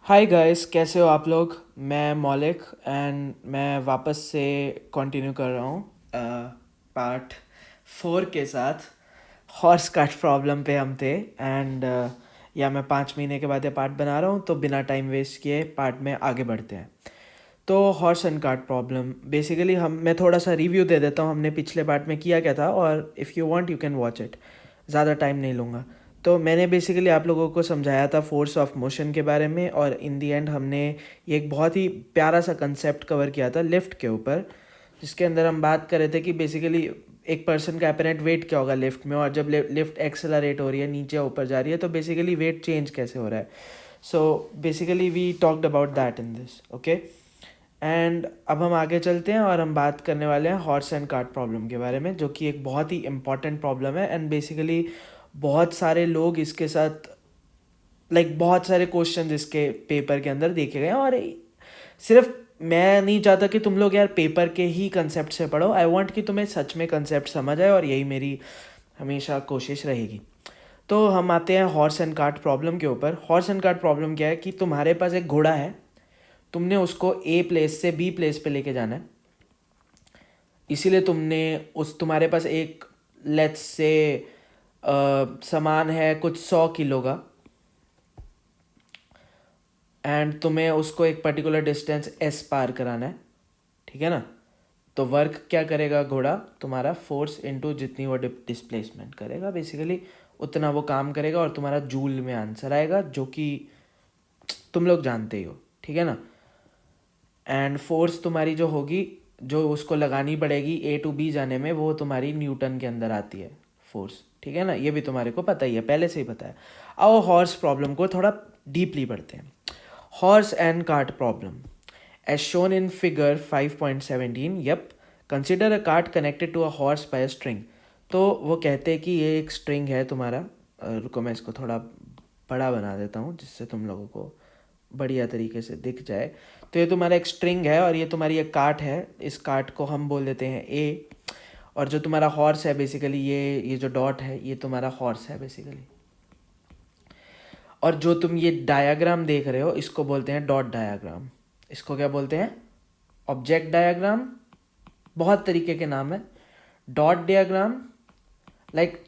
Hi guys, कैसे हो आप लोग। मैं मौलिक एंड मैं वापस से कंटिन्यू कर रहा हूँ पार्ट 4 के साथ। हॉर्स कार्ट प्रॉब्लम पे हम थे एंड या मैं 5 महीने के बाद ये पार्ट बना रहा हूँ, तो बिना टाइम वेस्ट किए पार्ट में आगे बढ़ते हैं। तो horse and cart problem basically मैं थोड़ा सा रिव्यू दे देता हूँ हमने पिछले पार्ट में किया क्या था, और if you want you can watch it. ज़्यादा टाइम नहीं लूँगा। तो मैंने बेसिकली आप लोगों को समझाया था फोर्स ऑफ मोशन के बारे में, और इन दी एंड हमने ये एक बहुत ही प्यारा सा कंसेप्ट कवर किया था लिफ्ट के ऊपर, जिसके अंदर हम बात कर रहे थे कि बेसिकली एक पर्सन का अपरेंट वेट क्या होगा लिफ्ट में, और जब लिफ्ट एक्सेलरेट हो रही है, नीचे ऊपर जा रही है, तो बेसिकली वेट चेंज कैसे हो रहा है। So basically we talked about that in this, okay. And अब हम आगे चलते हैं और हम बात करने वाले हैं हॉर्स एंड कार्ट प्रॉब्लम के बारे में, जो कि एक बहुत ही इम्पॉर्टेंट प्रॉब्लम है। एंड बेसिकली बहुत सारे लोग इसके साथ बहुत सारे क्वेश्चंस इसके पेपर के अंदर देखे गए हैं, और सिर्फ मैं नहीं चाहता कि तुम लोग यार पेपर के ही कंसेप्ट से पढ़ो। आई वांट कि तुम्हें सच में कंसेप्ट समझ आए, और यही मेरी हमेशा कोशिश रहेगी। तो हम आते हैं हॉर्स एंड कार्ट प्रॉब्लम के ऊपर। हॉर्स एंड कार्ट प्रॉब्लम क्या है कि तुम्हारे पास एक घोड़ा है, तुमने उसको ए प्लेस से बी प्लेस पे लेके जाना है। इसीलिए तुम्हारे पास एक लेट्स से सामान है कुछ 100 किलो का, एंड तुम्हें उसको एक पर्टिकुलर डिस्टेंस एस पार कराना है, ठीक है ना। तो वर्क क्या करेगा घोड़ा, तुम्हारा फोर्स इनटू जितनी वो डिस्प्लेसमेंट करेगा, बेसिकली उतना वो काम करेगा, और तुम्हारा जूल में आंसर आएगा, जो कि तुम लोग जानते ही हो, ठीक है ना। एंड फोर्स तुम्हारी जो होगी, जो उसको लगानी पड़ेगी ए टू बी जाने में, वो तुम्हारी न्यूटन के अंदर आती है फोर्स, ठीक है ना। ये भी तुम्हारे को पता ही है, पहले से ही पता है। आओ हॉर्स प्रॉब्लम को थोड़ा डीपली पढ़ते हैं। Horse and cart problem as shown in figure 5.17। Yup, consider a cart connected to a horse by a string. तो वो कहते हैं कि ये एक स्ट्रिंग है तुम्हारा। रुको मैं इसको थोड़ा बड़ा बना देता हूँ, जिससे तुम लोगों को बढ़िया तरीके से दिख जाए। तो ये तुम्हारा एक स्ट्रिंग है, और ये तुम्हारी एक कार्ट है। इस कार्ट को हम बोल देते हैं ए, और जो तुम्हारा हॉर्स है बेसिकली ये जो डॉट है, ये तुम्हारा हॉर्स है बेसिकली। और जो तुम ये डायाग्राम देख रहे हो, इसको बोलते हैं डॉट डायाग्राम। इसको क्या बोलते हैं? Object diagram. बहुत तरीके के नाम है। डॉट डायाग्राम,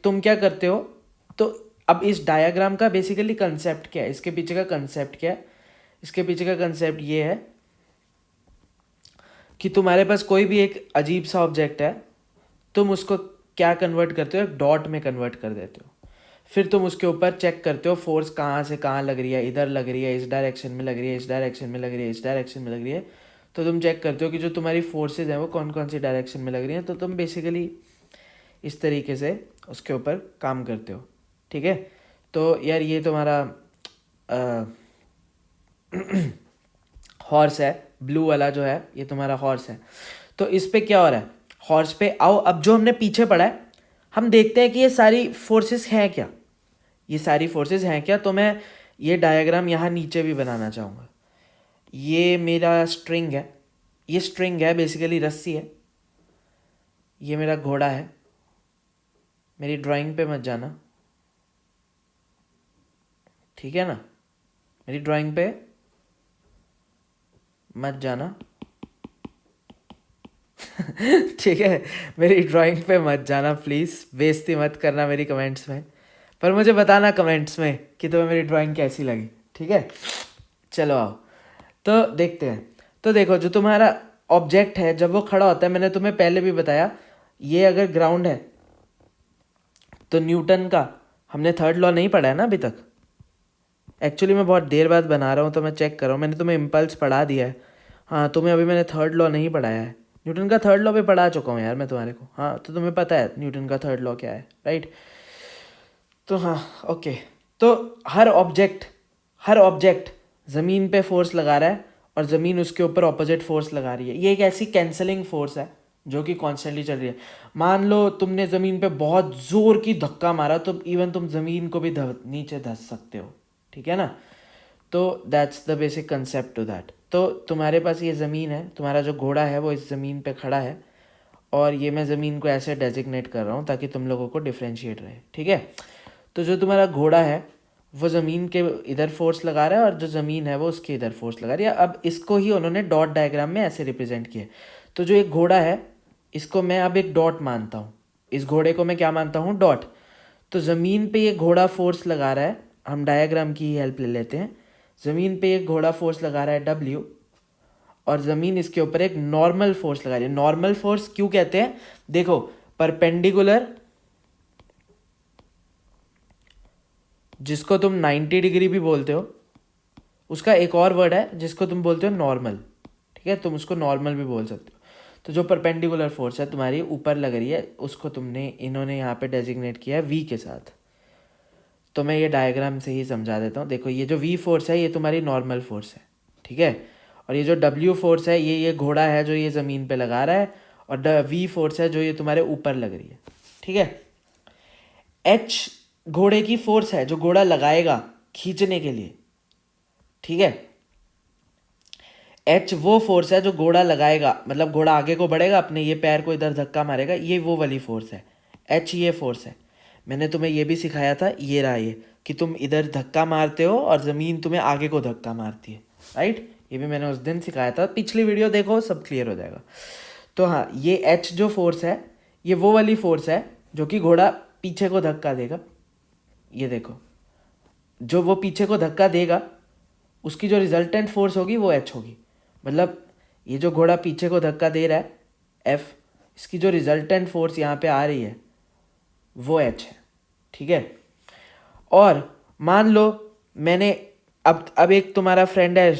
तुम क्या करते हो, तो अब इस डायाग्राम का बेसिकली कंसेप्ट क्या है, इसके पीछे का कंसेप्ट क्या है? इसके पीछे का कंसेप्ट ये है कि तुम्हारे पास कोई भी एक अजीब सा ऑब्जेक्ट है, तुम उसको क्या कन्वर्ट करते हो, एक डॉट में कन्वर्ट कर देते हो। फिर तुम उसके ऊपर चेक करते हो फोर्स कहाँ से कहाँ लग रही है, इधर लग रही है, इस डायरेक्शन में लग रही है, इस डायरेक्शन में लग रही है, इस डायरेक्शन में लग रही है। तो तुम चेक करते हो कि जो तुम्हारी फोर्सेज हैं वो कौन कौन सी डायरेक्शन में लग रही हैं। तो तुम बेसिकली इस तरीके से उसके ऊपर काम करते हो, ठीक है। तो यार ये तुम्हारा हॉर्स है, ब्लू वाला जो है ये तुम्हारा हॉर्स है। तो इस पे क्या हो रहा है, हॉर्स पे आओ, अब जो हमने पीछे पढ़ा है हम देखते हैं कि ये सारी फोर्सेस हैं क्या, ये सारी फोर्सेस हैं क्या। तो मैं ये डायग्राम यहाँ नीचे भी बनाना चाहूँगा। ये मेरा स्ट्रिंग है, ये स्ट्रिंग है बेसिकली, रस्सी है। ये मेरा घोड़ा है। मेरी ड्राइंग पे मत जाना, ठीक है ना। मेरी ड्राइंग पे मत जाना ठीक है, मेरी ड्राइंग पे मत जाना प्लीज़, बेइज्जती मत करना मेरी कमेंट्स में। पर मुझे बताना कमेंट्स में कि तुम्हें मेरी ड्राइंग कैसी लगी, ठीक है। चलो आओ, तो देखते हैं। तो देखो, जो तुम्हारा ऑब्जेक्ट है जब वो खड़ा होता है, मैंने तुम्हें पहले भी बताया, ये अगर ग्राउंड है तो न्यूटन का हमने थर्ड लॉ नहीं पढ़ा है ना अभी तक। एक्चुअली मैं बहुत देर बाद बना रहा हूँ, तो मैं चेक कर रहा हूँ। मैंने तुम्हें इम्पल्स पढ़ा दिया है, हाँ। तुम्हें अभी मैंने थर्ड लॉ नहीं पढ़ाया है। न्यूटन का थर्ड लॉ भी पढ़ा चुका हूँ यार मैं तुम्हारे को, हाँ। तो तुम्हें पता है न्यूटन का थर्ड लॉ क्या है, राइट। तो हाँ, ओके। तो हर ऑब्जेक्ट ज़मीन पे फोर्स लगा रहा है, और ज़मीन उसके ऊपर ऑपोजिट फोर्स लगा रही है। ये एक ऐसी कैंसलिंग फोर्स है जो कि कॉन्स्टेंटली चल रही है। मान लो तुमने ज़मीन पे बहुत ज़ोर की धक्का मारा, तो इवन तुम ज़मीन को भी नीचे धंस सकते हो, ठीक है ना। तो that's the basic concept to that. तो तुम्हारे पास ये ज़मीन है, तुम्हारा जो घोड़ा है वो इस ज़मीन पे खड़ा है, और ये मैं ज़मीन को ऐसे डेजिग्नेट कर रहा हूँ ताकि तुम लोगों को डिफ्रेंशिएट रहे, ठीक है। तो जो तुम्हारा घोड़ा है वो ज़मीन के इधर फोर्स लगा रहा है और जो ज़मीन है वो उसके इधर फोर्स लगा रही है। अब इसको ही उन्होंने डॉट डायग्राम में ऐसे रिप्रेजेंट किया। तो जो एक घोड़ा है इसको मैं अब एक डॉट मानता हूँ, इस घोड़े को मैं क्या मानता हूँ, डॉट। तो ज़मीन पे ये घोड़ा फोर्स लगा रहा है, हम डायग्राम की हेल्प ले लेते हैं। ज़मीन पे एक घोड़ा फोर्स लगा रहा है W, और ज़मीन इसके ऊपर एक नॉर्मल फोर्स लगा रही है। नॉर्मल फोर्स क्यों कहते हैं, देखो परपेंडिकुलर, जिसको तुम 90 डिग्री भी बोलते हो, उसका एक और वर्ड है जिसको तुम बोलते हो नॉर्मल, ठीक है, तुम उसको नॉर्मल भी बोल सकते हो। तो जो परपेंडिकुलर फोर्स है तुम्हारी ऊपर लग रही है, उसको इन्होंने यहाँ पे डेजिग्नेट किया है V के साथ। तो मैं ये डायग्राम से ही समझा देता हूँ। देखो ये जो V फोर्स है ये तुम्हारी नॉर्मल फोर्स है, ठीक है, और ये जो W फोर्स है ये घोड़ा है जो ये ज़मीन पे लगा रहा है, और V फोर्स है जो ये तुम्हारे ऊपर लग रही है, ठीक है। H घोड़े की फोर्स है जो घोड़ा लगाएगा खींचने के लिए, ठीक है। H वो फोर्स है जो घोड़ा लगाएगा, मतलब घोड़ा आगे को बढ़ेगा, अपने ये पैर को इधर धक्का मारेगा, ये वो वाली फोर्स है। H ये फोर्स है। मैंने तुम्हें ये भी सिखाया था, ये रहा ये, कि तुम इधर धक्का मारते हो और ज़मीन तुम्हें आगे को धक्का मारती है, राइट। ये भी मैंने उस दिन सिखाया था, पिछली वीडियो देखो सब क्लियर हो जाएगा। तो हाँ, ये H जो फोर्स है ये वो वाली फोर्स है जो कि घोड़ा पीछे को धक्का देगा। ये देखो, जो वो पीछे को धक्का देगा उसकी जो रिजल्टेंट फोर्स होगी वो H होगी। मतलब ये जो घोड़ा पीछे को धक्का दे रहा है F, इसकी जो रिजल्टेंट फोर्स यहाँ पे आ रही है वो H है, ठीक है। और मान लो मैंने अब एक तुम्हारा फ्रेंड है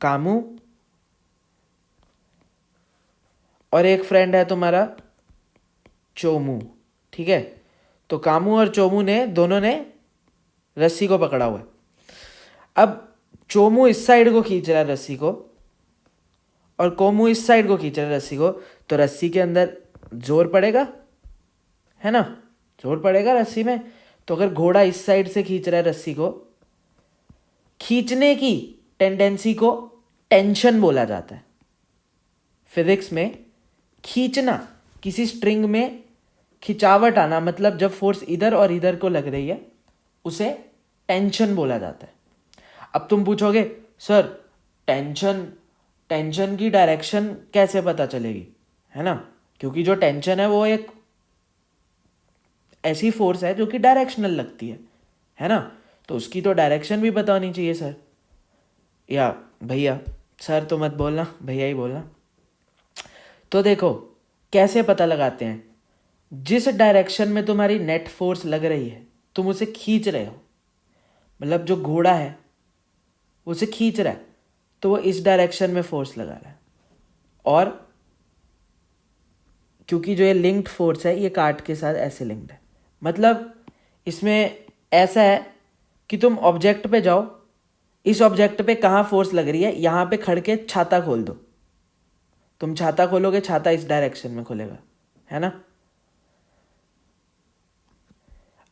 कामू, और एक फ्रेंड है तुम्हारा चोमू, ठीक है। तो कामू और चोमू ने दोनों ने रस्सी को पकड़ा हुआ है। अब चोमू इस साइड को खींच रहा है रस्सी को, और कोमू इस साइड को खींच रहा है रस्सी को, तो रस्सी के अंदर जोर पड़ेगा, है ना, जोर पड़ेगा रस्सी में। तो अगर घोड़ा इस साइड से खींच रहा है रस्सी को, खींचने की टेंडेंसी को टेंशन बोला जाता है। फिजिक्स में खींचना, किसी स्ट्रिंग में खिंचावट आना, मतलब जब फोर्स इधर और इधर को लग रही है उसे टेंशन बोला जाता है। अब तुम पूछोगे सर टेंशन की डायरेक्शन कैसे पता चलेगी, है ना, क्योंकि जो टेंशन है वो एक ऐसी फोर्स है जो कि डायरेक्शनल लगती है ना, तो उसकी तो डायरेक्शन भी पता होनी चाहिए सर, या भैया, सर तो मत बोलना, भैया ही बोलना। तो देखो कैसे पता लगाते हैं, जिस डायरेक्शन में तुम्हारी नेट फोर्स लग रही है तुम उसे खींच रहे हो, मतलब जो घोड़ा है उसे खींच रहा है तो वो इस डायरेक्शन में फोर्स लगा रहा है, और क्योंकि जो ये लिंक्ड फोर्स है ये काट के साथ ऐसे लिंक्ड है। मतलब इसमें ऐसा है कि तुम ऑब्जेक्ट पे जाओ, इस ऑब्जेक्ट पे कहाँ फोर्स लग रही है, यहाँ पे खड़ के छाता खोल दो, तुम छाता खोलोगे छाता इस डायरेक्शन में खुलेगा, है ना।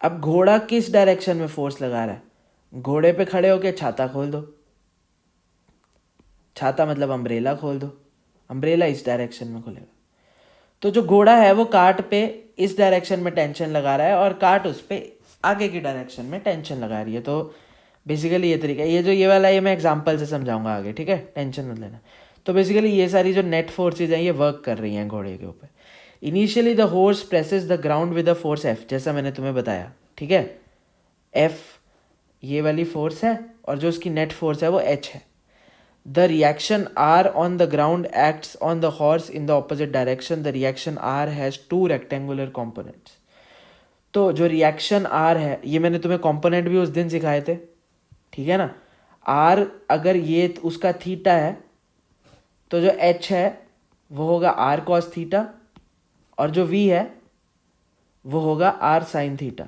अब घोड़ा किस डायरेक्शन में फोर्स लगा रहा है, घोड़े पे खड़े होके छाता खोल दो, छाता मतलब अम्ब्रेला खोल दो, अम्ब्रेला इस डायरेक्शन में खुलेगा। तो जो घोड़ा है वो काट पे इस डायरेक्शन में टेंशन लगा रहा है और काट उस पे आगे की डायरेक्शन में टेंशन लगा रही है। तो बेसिकली ये तरीका है, ये जो ये वाला ये मैं एग्जांपल से समझाऊंगा आगे, ठीक है, टेंशन मत लेना। तो बेसिकली ये सारी जो नेट फोर्सेज हैं ये वर्क कर रही हैं घोड़े के ऊपर। Initially the horse presses the ground with the force F, जैसा मैंने तुम्हें बताया, ठीक है। F ये वाली फोर्स है और जो उसकी नेट फोर्स है वो H है। The reaction R on the ground acts on the horse in the opposite direction. The reaction R has two rectangular components. तो जो रिएक्शन R है ये मैंने तुम्हें कंपोनेंट भी उस दिन सिखाए थे, ठीक है ना। R अगर ये उसका थीटा है तो जो H है वो होगा R cos थीटा, और जो V है वो होगा R sin थीटा,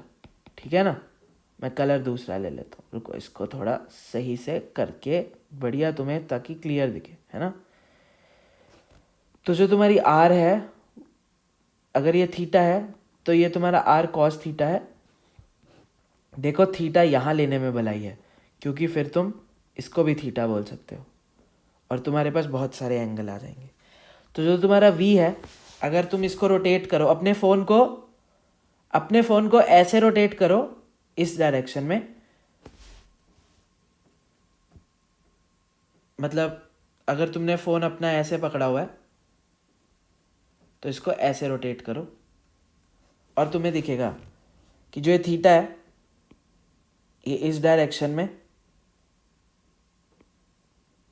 ठीक है ना। मैं कलर दूसरा ले लेता हूँ, रुको इसको थोड़ा सही से करके बढ़िया तुम्हें ताकि क्लियर दिखे, है ना। तो जो तुम्हारी R है, अगर ये थीटा है तो ये तुम्हारा R cos थीटा है। देखो थीटा यहाँ लेने में भलाई है क्योंकि फिर तुम इसको भी थीटा बोल सकते हो और तुम्हारे पास बहुत सारे एंगल आ जाएंगे। तो जो तुम्हारा V है, अगर तुम इसको रोटेट करो, अपने फ़ोन को ऐसे रोटेट करो इस डायरेक्शन में, मतलब अगर तुमने फ़ोन अपना ऐसे पकड़ा हुआ है तो इसको ऐसे रोटेट करो और तुम्हें दिखेगा कि जो ये थीटा है ये इस डायरेक्शन में,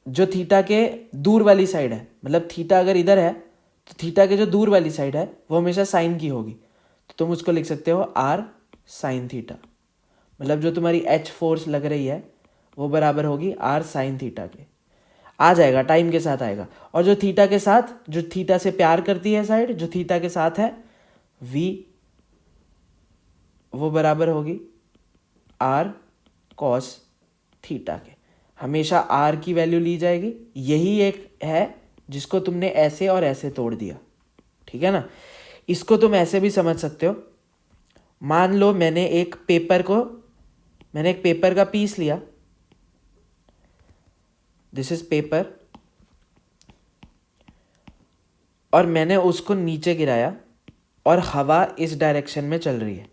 जो थीटा के दूर वाली साइड है, मतलब थीटा अगर इधर है तो थीटा के जो दूर वाली साइड है वो हमेशा साइन की होगी, तो तुम उसको लिख सकते हो आर साइन थीटा। मतलब जो तुम्हारी एच फोर्स लग रही है वो बराबर होगी आर साइन थीटा के। आ जाएगा, टाइम के साथ आएगा। और जो थीटा के साथ, जो थीटा से प्यार करती है साइड, जो थीटा के साथ है वी, वो बराबर होगी आर कॉस थीटा के। हमेशा आर की वैल्यू ली जाएगी। यही एक है जिसको तुमने ऐसे और ऐसे तोड़ दिया, ठीक है ना। इसको तुम ऐसे भी समझ सकते हो। मान लो मैंने एक पेपर का पीस लिया, दिस इज पेपर, और मैंने उसको नीचे गिराया और हवा इस डायरेक्शन में चल रही है।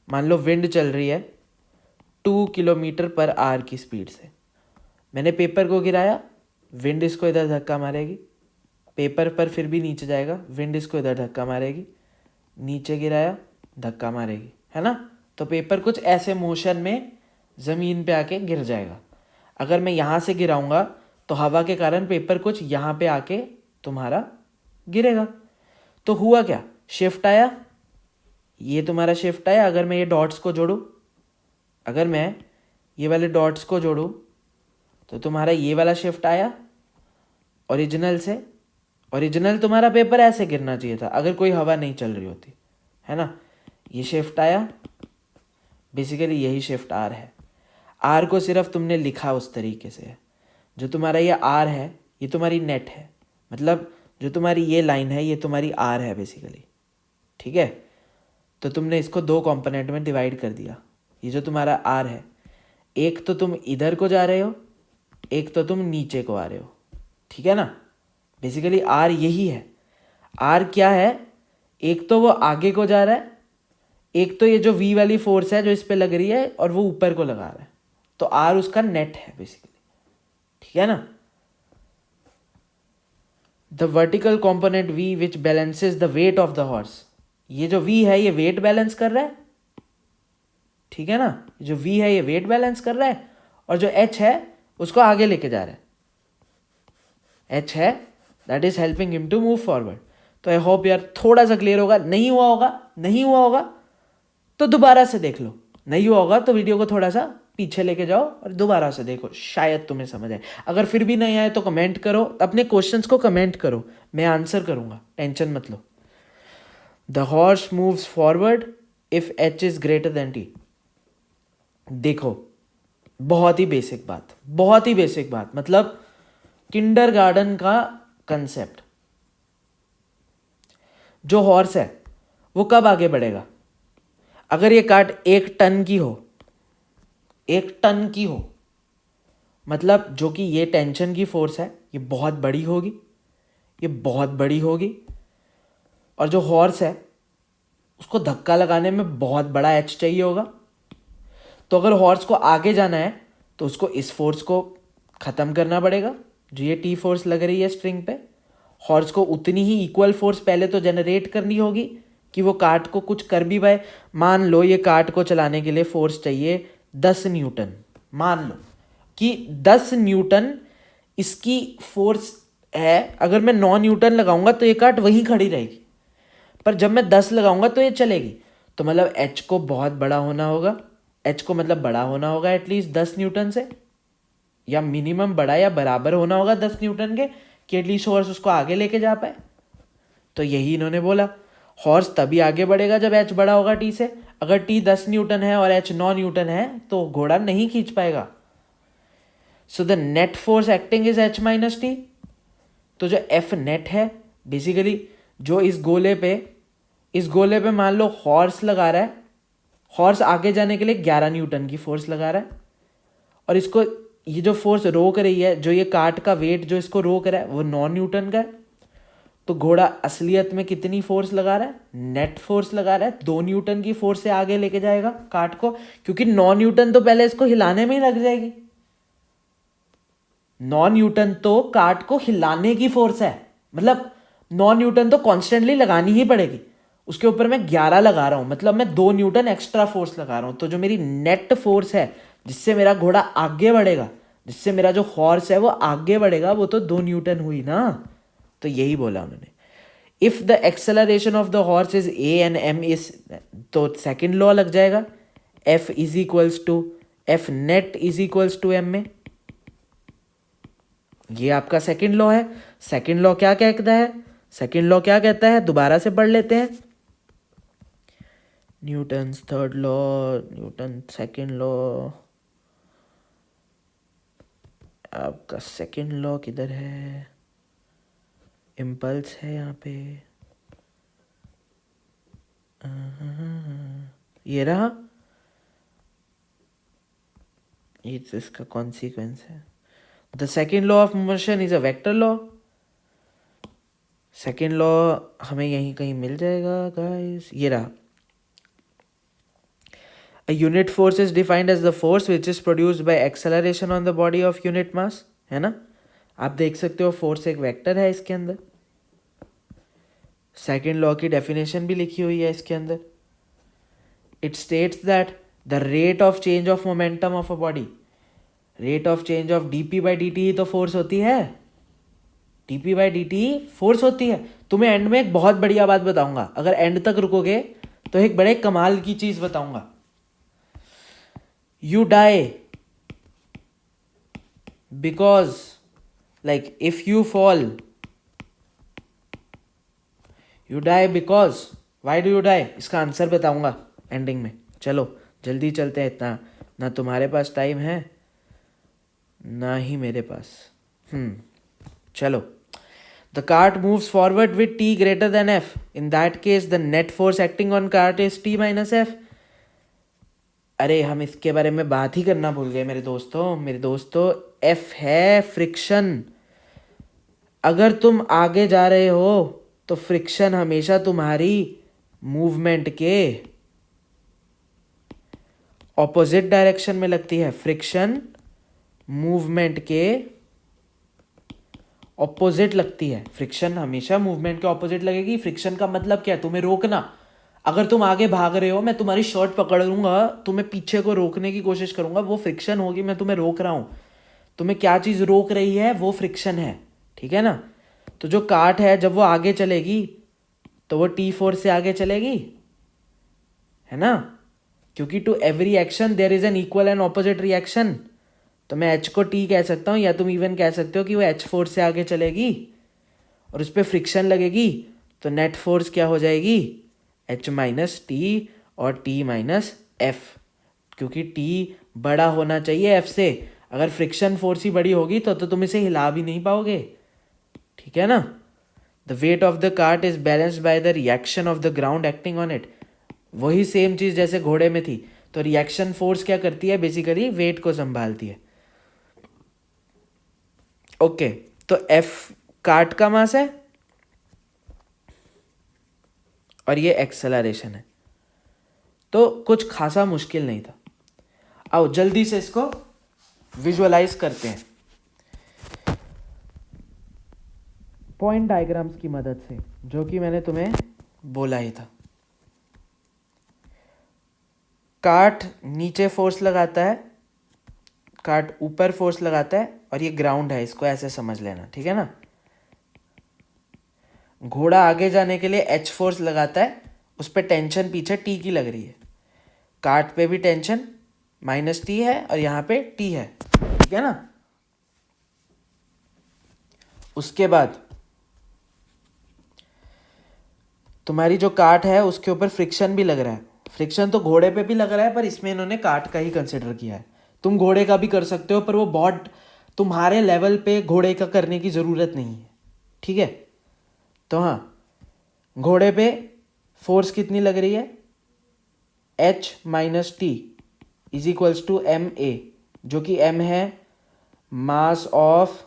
मान लो विंड चल रही है 2 किलोमीटर पर आवर की स्पीड से। मैंने पेपर को गिराया, विंड इसको इधर धक्का मारेगी, पेपर पर फिर भी नीचे जाएगा, विंड इसको इधर धक्का मारेगी, नीचे गिराया, धक्का मारेगी, है ना। तो पेपर कुछ ऐसे मोशन में ज़मीन पे आके गिर जाएगा। अगर मैं यहाँ से गिराऊंगा तो हवा के कारण पेपर कुछ यहाँ पे आके तुम्हारा गिरेगा। तो हुआ क्या, शिफ्ट आया, ये तुम्हारा शिफ्ट आया। अगर मैं ये डॉट्स को जोड़ूँ, अगर मैं ये वाले डॉट्स को जोड़ूँ तो तुम्हारा ये वाला शिफ्ट आया ओरिजिनल से। ओरिजिनल तुम्हारा पेपर ऐसे गिरना चाहिए था अगर कोई हवा नहीं चल रही होती, है ना। ये शिफ्ट आया, बेसिकली यही शिफ्ट आर है। आर को सिर्फ तुमने लिखा उस तरीके से है। जो तुम्हारा ये आर है ये तुम्हारी नेट है, मतलब जो तुम्हारी ये लाइन है ये तुम्हारी आर है बेसिकली, ठीक है। तो तुमने इसको 2 कंपोनेंट में डिवाइड कर दिया। ये जो तुम्हारा आर है, एक तो तुम इधर को जा रहे हो, एक तो तुम नीचे को आ रहे हो, ठीक है ना। बेसिकली आर यही है। आर क्या है, एक तो वो आगे को जा रहा है, एक तो ये जो वी वाली फोर्स है जो इस पे लग रही है और वो ऊपर को लगा रहा है, तो आर उसका नेट है बेसिकली, ठीक है ना। The vertical component V which balances the weight of the horse, ये जो वी है ये वेट बैलेंस कर रहा है, ठीक है ना। जो वी है ये वेट बैलेंस कर रहा है और जो एच है उसको आगे लेके जा रहा है। एच है that is helping him to move forward. तो आई होप यार थोड़ा सा क्लियर होगा। नहीं हुआ होगा तो दोबारा से देख लो, नहीं हुआ होगा तो वीडियो को थोड़ा सा पीछे लेके जाओ और दोबारा से देखो, शायद तुम्हें समझ आए। अगर फिर भी नहीं आए तो कमेंट करो, अपने क्वेश्चंस को कमेंट करो, मैं आंसर करूंगा, टेंशन मत लो। The horse moves forward if H is greater than T. देखो बहुत ही बेसिक बात, मतलब किंडरगार्टन का कंसेप्ट। जो हॉर्स है वो कब आगे बढ़ेगा, अगर ये कार्ट 1 टन की हो, मतलब जो कि ये टेंशन की फोर्स है ये बहुत बड़ी होगी, और जो हॉर्स है उसको धक्का लगाने में बहुत बड़ा एच चाहिए होगा। तो अगर हॉर्स को आगे जाना है तो उसको इस फोर्स को ख़त्म करना पड़ेगा, जो ये टी फोर्स लग रही है स्ट्रिंग पे। हॉर्स को उतनी ही इक्वल फोर्स पहले तो जनरेट करनी होगी कि वो कार्ट को कुछ कर भी पाए। मान लो ये कार्ट को चलाने के लिए फोर्स चाहिए 10 न्यूटन, मान लो कि 10 न्यूटन इसकी फोर्स है। अगर मैं 9 न्यूटन लगाऊंगा तो ये कार्ट वहीं खड़ी रहेगी, पर जब मैं 10 लगाऊंगा तो ये चलेगी। तो मतलब एच को बहुत बड़ा होना होगा, एच को मतलब बड़ा होना होगा एटलीस्ट 10 न्यूटन से, या मिनिमम बड़ा या बराबर होना होगा 10 न्यूटन के, कि एटलीस्ट हॉर्स उसको आगे लेके जा पाए। तो यही इन्होंने बोला, हॉर्स तभी आगे बढ़ेगा जब एच बड़ा होगा टी से। अगर टी 10 न्यूटन है और एच 9 न्यूटन है तो घोड़ा नहीं खींच पाएगा। So the net force acting is H minus T. तो जो एफ नेट है बेसिकली, जो इस गोले पे मान लो हॉर्स लगा रहा है, हॉर्स आगे जाने के लिए 11 न्यूटन की फोर्स लगा रहा है, और इसको ये जो फोर्स रोक रही है, जो ये कार्ट का वेट जो इसको रोक रहा है वो 9 न्यूटन का है। तो घोड़ा असलियत में कितनी फोर्स लगा रहा है, नेट फोर्स लगा रहा है 2 न्यूटन की फोर्स से आगे लेके जाएगा कार्ट को, क्योंकि 9 न्यूटन तो पहले इसको हिलाने में ही लग जाएगी। 9 न्यूटन तो कार्ट को हिलाने की फोर्स है, मतलब 9 न्यूटन तो कॉन्स्टेंटली लगानी ही पड़ेगी, उसके ऊपर मैं 11 लगा रहा हूँ, मतलब मैं 2 न्यूटन एक्स्ट्रा फोर्स लगा रहा हूँ। तो जो मेरी नेट फोर्स है जिससे मेरा घोड़ा आगे बढ़ेगा, जिससे मेरा जो हॉर्स है वो आगे बढ़ेगा, वो तो 2 न्यूटन हुई ना। तो यही बोला उन्होंने, if the acceleration of the horse is A and M is, तो सेकेंड लॉ लग जाएगा, F is equals to F net is equals to M में। ये आपका सेकेंड लॉ है। सेकेंड लॉ क्या कहता है, सेकेंड लॉ क्या कहता है, दोबारा से पढ़ लेते हैं। Newton's third law, Newton second law, आपका सेकेंड लॉ किधर है, इम्पल्स है यहाँ पे, ये रहा, ये तो इसका कॉन्सिक्वेंस है। The second law of motion is a vector law. Second law हमें यहीं कहीं मिल जाएगा गाइस, ये रहा। A unit force is defined as the force which is produced by acceleration on the body of unit mass, है ना। आप देख सकते हो फोर्स एक वेक्टर है इसके अंदर। सेकेंड लॉ की डेफिनेशन भी लिखी हुई है इसके अंदर। It states that the rate of change of momentum of a body, rate of change of dp by dt ही तो फोर्स होती है, dp बाई dt फोर्स होती है। तुम्हें एंड में एक बहुत बढ़िया बात बताऊंगा, अगर एंड तक रुकोगे तो एक बड़े कमाल की चीज बताऊंगा। You die because, like, if you fall, you die because, why do you die? इसका आंसर बताऊंगा एंडिंग में। चलो जल्दी चलते हैं, इतना ना तुम्हारे पास टाइम है ना ही मेरे पास। चलो, the cart moves forward with t greater than f. In that case, the net force acting on cart is t minus f. अरे हम इसके बारे में बात ही करना भूल गए मेरे दोस्तों, एफ है फ्रिक्शन। अगर तुम आगे जा रहे हो तो फ्रिक्शन हमेशा तुम्हारी मूवमेंट के ऑपोजिट डायरेक्शन में लगती है। फ्रिक्शन मूवमेंट के ऑपोजिट लगती है, फ्रिक्शन हमेशा मूवमेंट के ऑपोजिट लगेगी। फ्रिक्शन का मतलब क्या है, तुम्हें रोकना। अगर तुम आगे भाग रहे हो, मैं तुम्हारी शर्ट पकड़ लूंगा, तुम्हें पीछे को रोकने की कोशिश करूंगा, वो फ्रिक्शन होगी, मैं तुम्हें रोक रहा हूं। तुम्हें क्या चीज रोक रही है, वो फ्रिक्शन है, ठीक है ना। तो जो कार्ट है जब वो आगे चलेगी तो वो टी फोर्स से आगे चलेगी, है ना, क्योंकि to every action there is an equal and opposite reaction. तो मैं एच को टी कह सकता हूँ, या तुम इवन कह सकते हो कि वो एच फोर्स से आगे चलेगी और उस पर फ्रिक्शन लगेगी, तो नेट फोर्स क्या हो जाएगी, एच माइनस टी और टी माइनस एफ, क्योंकि टी बड़ा होना चाहिए एफ से। अगर फ्रिक्शन फोर्स ही बड़ी होगी तो तुम इसे हिला भी नहीं पाओगे, ठीक है ना। The weight of the cart is balanced by the reaction of the ground acting on it. वही सेम चीज जैसे घोड़े में थी। तो रिएक्शन फोर्स क्या करती है, बेसिकली वेट को संभालती है। ओके, तो एफ कार्ट का मास है और ये एक्सेलरेशन है, तो कुछ खासा मुश्किल नहीं था। आओ जल्दी से इसको विजुअलाइज करते हैं पॉइंट डायग्राम्स की मदद से, जो कि मैंने तुम्हें बोला ही था। कार्ट नीचे फोर्स लगाता है, कार्ट ऊपर फोर्स लगाता है, और ये ग्राउंड है, इसको ऐसे समझ लेना, ठीक है ना। घोड़ा आगे जाने के लिए एच फोर्स लगाता है, उस पर टेंशन पीछे टी की लग रही है। कार्ट पे भी टेंशन माइनस टी है और यहाँ पे टी है, ठीक है ना। उसके बाद तुम्हारी जो कार्ट है उसके ऊपर फ्रिक्शन भी लग रहा है। फ्रिक्शन तो घोड़े पे भी लग रहा है, पर इसमें इन्होंने कार्ट का ही कंसिडर किया है। तुम घोड़े का भी कर सकते हो, पर वो बहुत तुम्हारे लेवल पे घोड़े का करने की ज़रूरत नहीं है, ठीक है। तो हाँ, घोड़े पे फोर्स कितनी लग रही है, H minus T is equals to M A, जो कि एम है मास ऑफ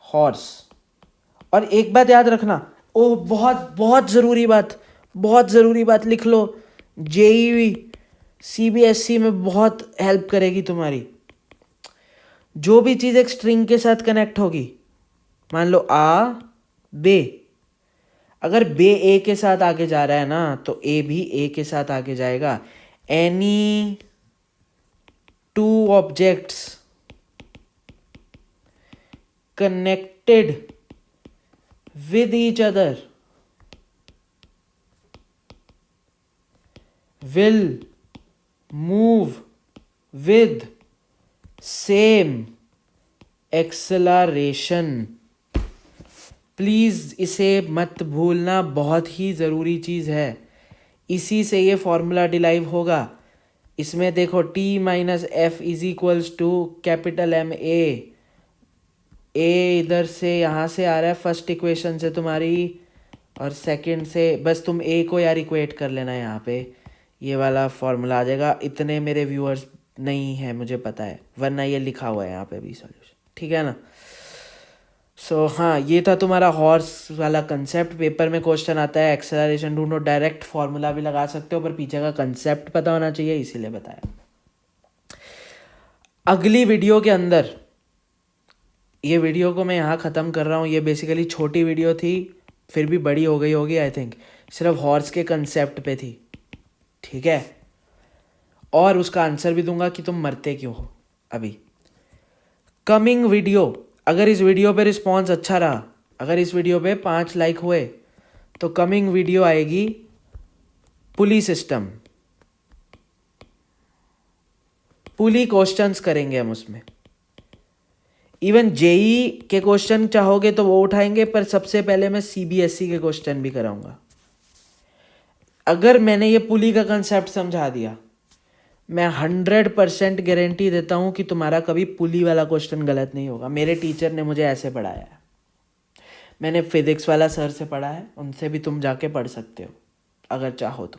हॉर्स। और एक बात याद रखना, ओ बहुत बहुत ज़रूरी बात लिख लो, जेईई सीबीएसई में बहुत हेल्प करेगी तुम्हारी। जो भी चीज़ एक स्ट्रिंग के साथ कनेक्ट होगी, मान लो आ बे, अगर बे ए के साथ आगे जा रहा है ना तो ए भी ए के साथ आगे जाएगा. Any two objects connected with each other will move with same acceleration. Please इसे मत भूलना, बहुत ही ज़रूरी चीज़ है. इसी से ये फॉर्मूला डिराइव होगा. इसमें देखो t minus F is equals to capital M A. ए इधर से यहाँ से आ रहा है फर्स्ट इक्वेशन से तुम्हारी, और सेकंड से बस तुम ए को यार इक्वेट कर लेना. यहाँ पे ये वाला फॉर्मूला आ जाएगा. इतने मेरे व्यूअर्स नहीं है मुझे पता है, वरना ये लिखा हुआ है यहाँ पे भी सॉल्यूशन. ठीक है ना. सो हाँ, ये था तुम्हारा हॉर्स वाला कंसेप्ट. पेपर में क्वेश्चन आता है एक्सेलरेशन ढूंढो, डायरेक्ट फॉर्मूला भी लगा सकते हो, पर पीछे का कंसेप्ट पता होना चाहिए, इसीलिए बताया. अगली वीडियो के अंदर, ये वीडियो को मैं यहाँ ख़त्म कर रहा हूँ. ये बेसिकली छोटी वीडियो थी, फिर भी बड़ी हो गई होगी आई थिंक. सिर्फ हॉर्स के कंसेप्ट पे थी. ठीक है, और उसका आंसर भी दूंगा कि तुम मरते क्यों हो. अभी कमिंग वीडियो, अगर इस वीडियो पे रिस्पॉन्स अच्छा रहा, अगर इस वीडियो पे 5 लाइक हुए, तो कमिंग वीडियो आएगी पुली सिस्टम. पुली क्वेश्चंस करेंगे हम उसमें. इवन जेई के क्वेश्चन चाहोगे तो वो उठाएंगे, पर सबसे पहले मैं सीबीएसई के क्वेश्चन भी कराऊंगा. अगर मैंने ये पुली का कंसेप्ट समझा दिया, मैं 100% गारंटी देता हूँ कि तुम्हारा कभी पुली वाला क्वेश्चन गलत नहीं होगा. मेरे टीचर ने मुझे ऐसे पढ़ाया है. मैंने फिजिक्स वाला सर से पढ़ा है, उनसे भी तुम जाके पढ़ सकते हो अगर चाहो तो.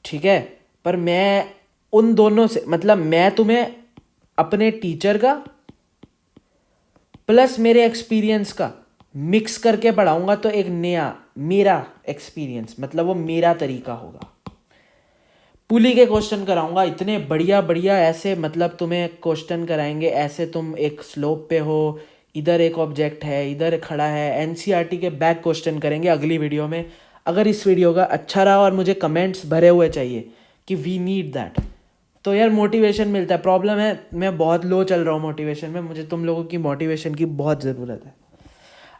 ठीक है, पर मैं उन दोनों से, मतलब मैं तुम्हें अपने टीचर का प्लस मेरे एक्सपीरियंस का मिक्स करके पढ़ाऊंगा, तो एक नया मेरा एक्सपीरियंस, मतलब वो मेरा तरीका होगा. पुली के क्वेश्चन कराऊंगा इतने बढ़िया बढ़िया, ऐसे मतलब तुम्हें क्वेश्चन कराएंगे ऐसे. तुम एक स्लोप पे हो, इधर एक ऑब्जेक्ट है, इधर खड़ा है, एनसीईआरटी के बैक क्वेश्चन करेंगे अगली वीडियो में. अगर इस वीडियो का अच्छा रहा और मुझे कमेंट्स भरे हुए चाहिए कि वी नीड दैट, तो यार मोटिवेशन मिलता है. प्रॉब्लम है मैं बहुत लो चल रहा हूँ मोटिवेशन में, मुझे तुम लोगों की मोटिवेशन की बहुत ज़रूरत है.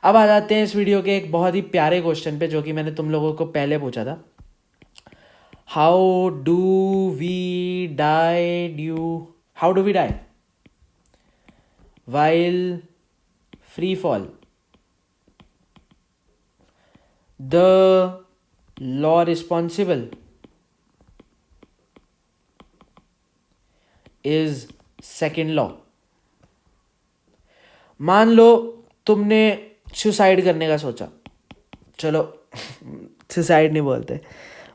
अब आ जाते हैं इस वीडियो के एक बहुत ही प्यारे क्वेश्चन पे, जो कि मैंने तुम लोगों को पहले पूछा था. How do we die while free fall. The law responsible is second law. मान लो तुमने सुसाइड करने का सोचा, चलो सुसाइड नहीं बोलते,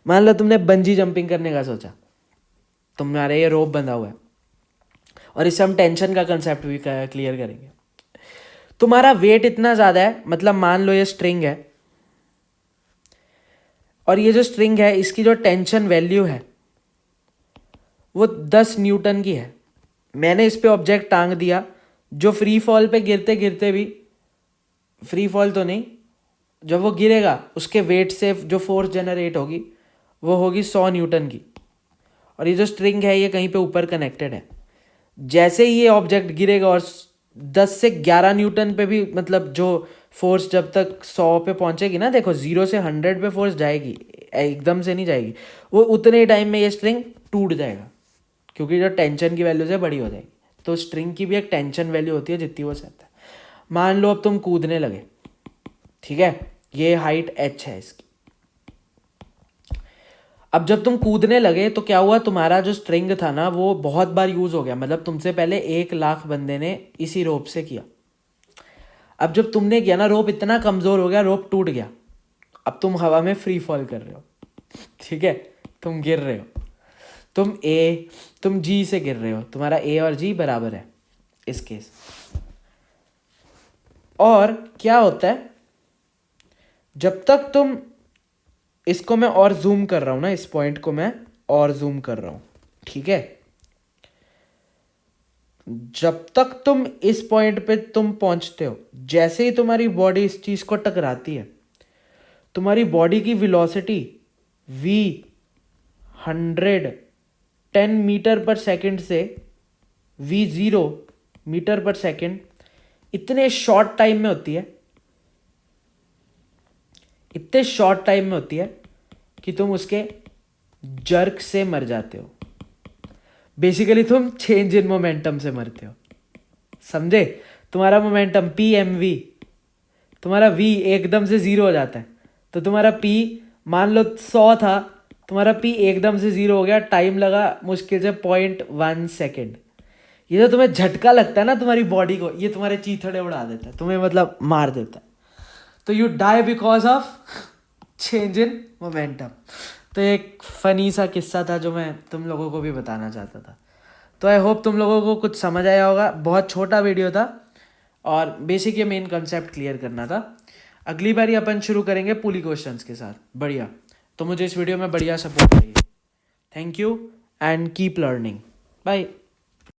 मान लो तुमने बंजी जंपिंग करने का सोचा. तुम्हारे ये रोप बंधा हुआ है, और इससे हम टेंशन का कंसेप्ट भी क्लियर करेंगे. तुम्हारा वेट इतना ज़्यादा है, मतलब मान लो ये स्ट्रिंग है, और ये जो स्ट्रिंग है इसकी जो टेंशन वैल्यू है वो 10 न्यूटन की है. मैंने इस पे ऑब्जेक्ट टांग दिया, जो फ्री फॉल पे गिरते गिरते भी, फ्री फॉल तो नहीं, जब वो गिरेगा उसके वेट से जो फोर्स जनरेट होगी वो होगी 100 न्यूटन की. और ये जो स्ट्रिंग है ये कहीं पे ऊपर कनेक्टेड है. जैसे ही ये ऑब्जेक्ट गिरेगा और 10 से 11 न्यूटन पे भी, मतलब जो फोर्स जब तक 100 पे पहुंचेगी ना, देखो 0 से 100 पे फोर्स जाएगी, एकदम से नहीं जाएगी, वो उतने टाइम में ये स्ट्रिंग टूट जाएगा, क्योंकि जो टेंशन की वैल्यू से बड़ी हो जाएगी. तो स्ट्रिंग की भी एक टेंशन वैल्यू होती है जितनी वो सहता है. मान लो अब तुम कूदने लगे, ठीक है, ये हाइट h है इसकी. अब जब तुम कूदने लगे तो क्या हुआ, तुम्हारा जो स्ट्रिंग था ना वो बहुत बार यूज हो गया, मतलब तुमसे पहले 1 लाख बंदे ने इसी रोप से किया. अब जब तुमने किया ना, रोप इतना कमजोर हो गया, रोप टूट गया. अब तुम हवा में फ्री फॉल कर रहे हो, ठीक है, तुम गिर रहे हो, तुम जी से गिर रहे हो, तुम्हारा ए और जी बराबर है इस केस. और क्या होता है, जब तक तुम, इसको मैं और जूम कर रहा हूं ना, इस पॉइंट को मैं और जूम कर रहा हूं, ठीक है. जब तक तुम इस पॉइंट पे तुम पहुंचते हो, जैसे ही तुम्हारी बॉडी इस चीज को टकराती है, तुम्हारी बॉडी की वेलोसिटी v 110 मीटर पर सेकेंड से v0 मीटर पर सेकेंड इतने शॉर्ट टाइम में होती है, इतने शॉर्ट टाइम में होती है कि तुम उसके जर्क से मर जाते हो। बेसिकली तुम चेंज इन मोमेंटम से मरते हो, समझे? तुम्हारा मोमेंटम पी एम वी, तुम्हारा v एकदम से 0 हो जाता है, तो तुम्हारा p मान लो 100 था, तुम्हारा p एकदम से 0 हो गया, टाइम लगा मुश्किल से 0.1 सेकेंड। ये जो तुम्हें झटका लगता है ना तुम्हारी बॉडी को, ये तुम्हारे चीथड़े उड़ा देता है, तुम्हें मतलब मार देता है। तो you die because of change in momentum. तो एक फनी सा किस्सा था जो मैं तुम लोगों को भी बताना चाहता था। तो आई होप तुम लोगों को कुछ समझ आया होगा। बहुत छोटा वीडियो था और बेसिक ये मेन कंसेप्ट क्लियर करना था। अगली बार अपन शुरू करेंगे पुली क्वेश्चंस के साथ। बढ़िया, तो मुझे इस वीडियो में बढ़िया सपोर्ट चाहिए। Thank you and keep learning. Bye.